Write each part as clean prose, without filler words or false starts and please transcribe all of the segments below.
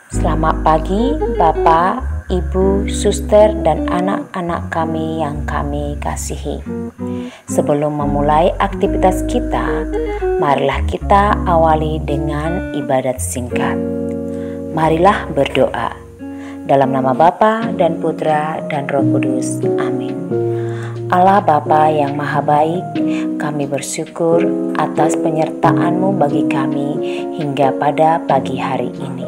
Selamat pagi Bapak, Ibu, Suster, dan anak-anak kami yang kami kasihi. Sebelum memulai aktivitas kita, marilah kita awali dengan ibadat singkat. Marilah berdoa. Dalam nama Bapa dan Putra dan Roh Kudus. Amin. Allah Bapa yang Maha Baik, kami bersyukur atas penyertaan-Mu bagi kami hingga pada pagi hari ini.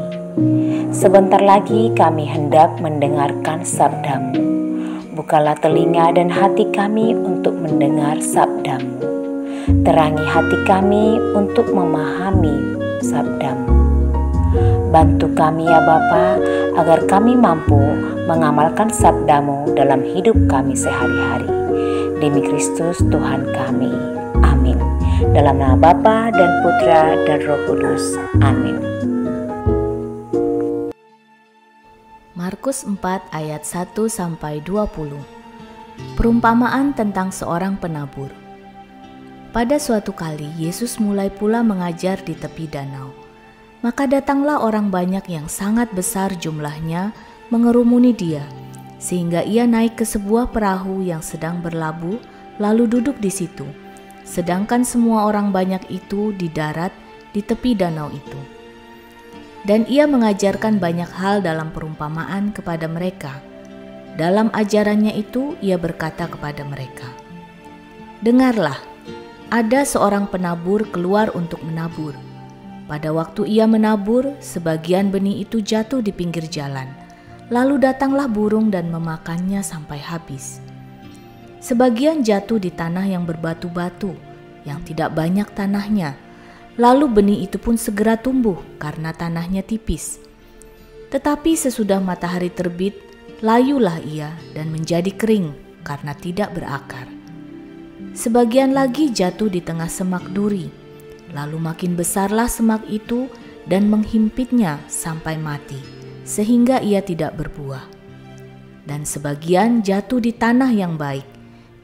Sebentar lagi kami hendak mendengarkan sabda-Mu. Bukalah telinga dan hati kami untuk mendengar sabda-Mu. Terangi hati kami untuk memahami sabda-Mu. Bantu kami ya Bapa, agar kami mampu mengamalkan sabda-Mu dalam hidup kami sehari-hari. Demi Kristus Tuhan kami. Amin. Dalam nama Bapa dan Putra dan Roh Kudus. Amin. Markus 4 ayat 1-20. Perumpamaan tentang seorang penabur. Pada suatu kali Yesus mulai pula mengajar di tepi danau. Maka datanglah orang banyak yang sangat besar jumlahnya mengerumuni dia, sehingga ia naik ke sebuah perahu yang sedang berlabuh, lalu duduk di situ. Sedangkan semua orang banyak itu di darat di tepi danau itu. Dan ia mengajarkan banyak hal dalam perumpamaan kepada mereka. Dalam ajarannya itu ia berkata kepada mereka, "Dengarlah, ada seorang penabur keluar untuk menabur. Pada waktu ia menabur, sebagian benih itu jatuh di pinggir jalan. Lalu datanglah burung dan memakannya sampai habis. Sebagian jatuh di tanah yang berbatu-batu, yang tidak banyak tanahnya. Lalu benih itu pun segera tumbuh karena tanahnya tipis. Tetapi sesudah matahari terbit, layulah ia dan menjadi kering karena tidak berakar. Sebagian lagi jatuh di tengah semak duri. Lalu makin besarlah semak itu dan menghimpitnya sampai mati, sehingga ia tidak berbuah. Dan sebagian jatuh di tanah yang baik.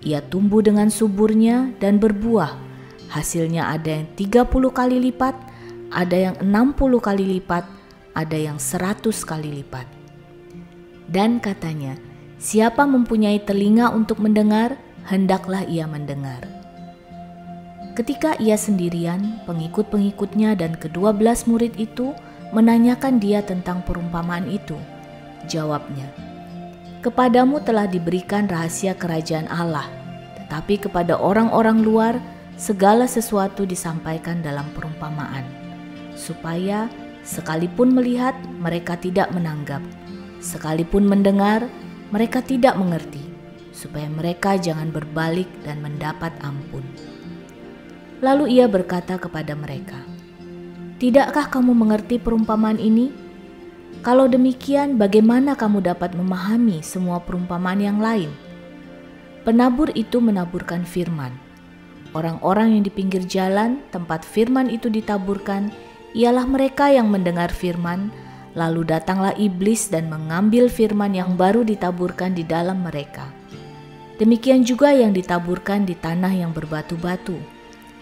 Ia tumbuh dengan suburnya dan berbuah. Hasilnya ada yang 30 kali lipat, ada yang 60 kali lipat, ada yang 100 kali lipat." Dan katanya, "Siapa mempunyai telinga untuk mendengar, hendaklah ia mendengar." Ketika ia sendirian, pengikut-pengikutnya dan ke-12 murid itu menanyakan dia tentang perumpamaan itu. Jawabnya, "Kepadamu telah diberikan rahasia kerajaan Allah, tetapi kepada orang-orang luar segala sesuatu disampaikan dalam perumpamaan, supaya sekalipun melihat mereka tidak menanggap, sekalipun mendengar mereka tidak mengerti, supaya mereka jangan berbalik dan mendapat ampun." Lalu ia berkata kepada mereka, "Tidakkah kamu mengerti perumpamaan ini? Kalau demikian, bagaimana kamu dapat memahami semua perumpamaan yang lain? Penabur itu menaburkan firman. Orang-orang yang di pinggir jalan tempat firman itu ditaburkan, ialah mereka yang mendengar firman, lalu datanglah iblis dan mengambil firman yang baru ditaburkan di dalam mereka. Demikian juga yang ditaburkan di tanah yang berbatu-batu,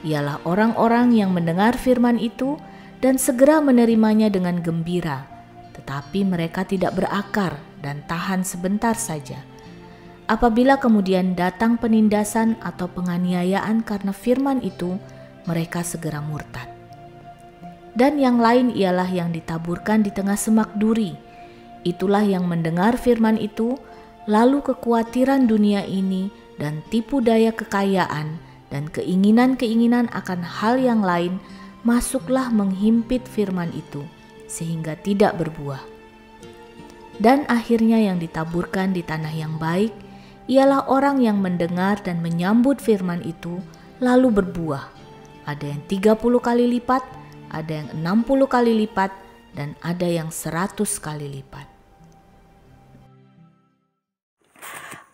ialah orang-orang yang mendengar firman itu dan segera menerimanya dengan gembira, tetapi mereka tidak berakar dan tahan sebentar saja. Apabila kemudian datang penindasan atau penganiayaan karena firman itu, mereka segera murtad. Dan yang lain ialah yang ditaburkan di tengah semak duri. Itulah yang mendengar firman itu, lalu kekhawatiran dunia ini dan tipu daya kekayaan dan keinginan-keinginan akan hal yang lain masuklah menghimpit firman itu, sehingga tidak berbuah. Dan akhirnya yang ditaburkan di tanah yang baik, ialah orang yang mendengar dan menyambut firman itu, lalu berbuah. Ada yang 30 kali lipat, ada yang 60 kali lipat, dan ada yang 100 kali lipat.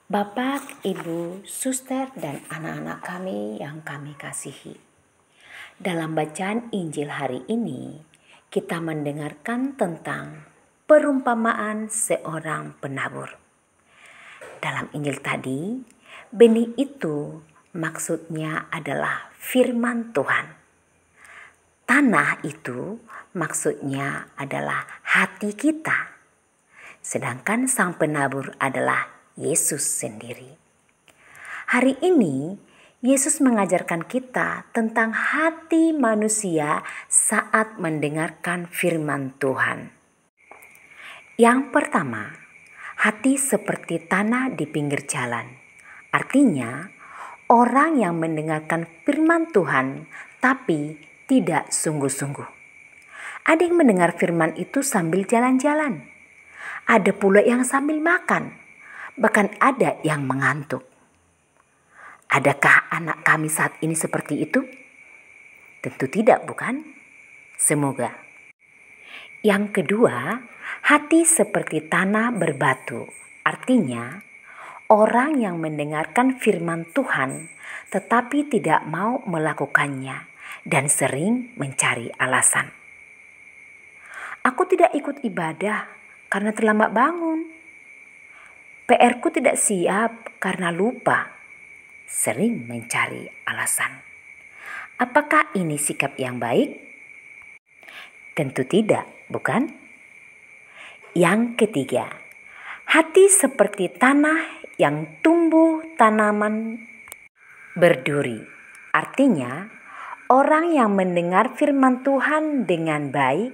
Bapak, Ibu, Suster, dan anak-anak kami yang kami kasihi. Dalam bacaan Injil hari ini, kita mendengarkan tentang perumpamaan seorang penabur. Dalam Injil tadi, benih itu maksudnya adalah firman Tuhan. Tanah itu maksudnya adalah hati kita. Sedangkan sang penabur adalah Yesus sendiri. Hari ini Yesus mengajarkan kita tentang hati manusia saat mendengarkan firman Tuhan. Yang pertama, hati seperti tanah di pinggir jalan. Artinya, orang yang mendengarkan firman Tuhan tapi tidak sungguh-sungguh. Ada yang mendengar firman itu sambil jalan-jalan. Ada pula yang sambil makan. Bahkan ada yang mengantuk. Adakah anak kami saat ini seperti itu? Tentu tidak, bukan? Semoga. Yang kedua, hati seperti tanah berbatu. Artinya, orang yang mendengarkan firman Tuhan tetapi tidak mau melakukannya dan sering mencari alasan. Aku tidak ikut ibadah karena terlambat bangun. PR-ku tidak siap karena lupa. Sering mencari alasan. Apakah ini sikap yang baik? Tentu tidak, bukan? Yang ketiga, hati seperti tanah yang tumbuh tanaman berduri. Artinya, orang yang mendengar firman Tuhan dengan baik,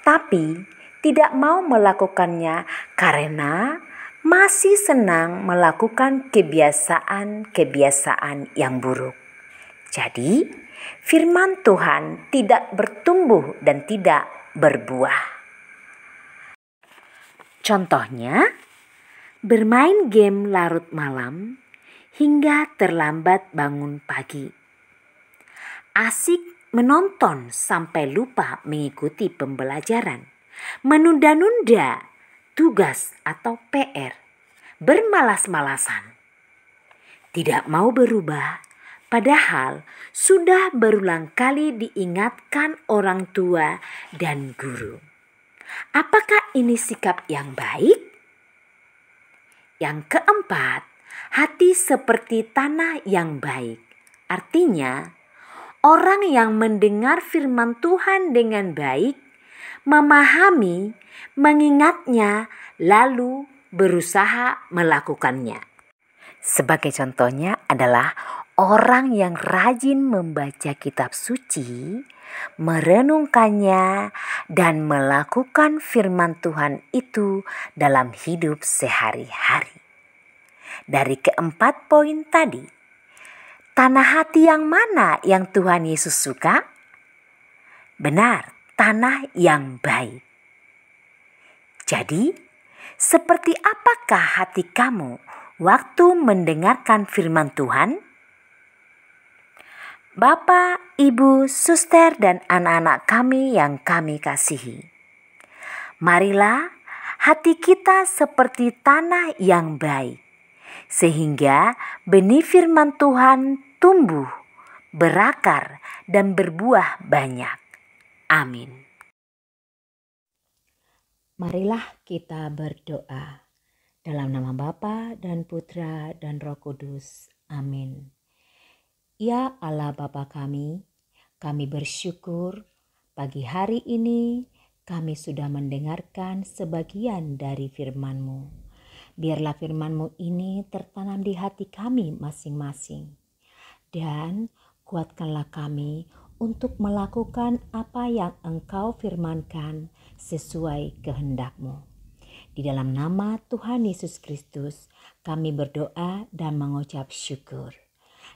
tapi tidak mau melakukannya karena masih senang melakukan kebiasaan-kebiasaan yang buruk. Jadi, firman Tuhan tidak bertumbuh dan tidak berbuah. Contohnya, bermain game larut malam hingga terlambat bangun pagi. Asik menonton sampai lupa mengikuti pembelajaran. Menunda-nunda tugas atau PR. Bermalas-malasan. Tidak mau berubah, padahal sudah berulang kali diingatkan orang tua dan guru. Apakah ini sikap yang baik? Yang keempat, hati seperti tanah yang baik. Artinya, orang yang mendengar firman Tuhan dengan baik, memahami, mengingatnya, lalu berusaha melakukannya. Sebagai contohnya adalah orang yang rajin membaca kitab suci, merenungkannya, dan melakukan firman Tuhan itu dalam hidup sehari-hari. Dari keempat poin tadi, tanah hati yang mana yang Tuhan Yesus suka? Benar, tanah yang baik. Jadi, seperti apakah hati kamu waktu mendengarkan firman Tuhan? Bapak, Ibu, Suster, dan anak-anak kami yang kami kasihi, marilah hati kita seperti tanah yang baik, sehingga benih firman Tuhan tumbuh, berakar, dan berbuah banyak. Amin. Marilah kita berdoa dalam nama Bapa dan Putra dan Roh Kudus. Amin. Ya Allah Bapa kami bersyukur pagi hari ini kami sudah mendengarkan sebagian dari firman-Mu. Biarlah firman-Mu ini tertanam di hati kami masing-masing. Dan kuatkanlah kami untuk melakukan apa yang Engkau firmankan sesuai kehendak-Mu. Di dalam nama Tuhan Yesus Kristus kami berdoa dan mengucap syukur.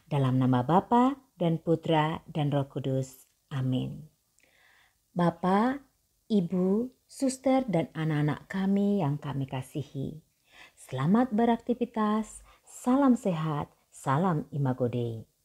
Dalam nama Bapa dan Putra dan Roh Kudus. Amin. Bapa, Ibu, Suster, dan anak-anak kami yang kami kasihi, selamat beraktivitas, salam sehat, salam Imago Dei.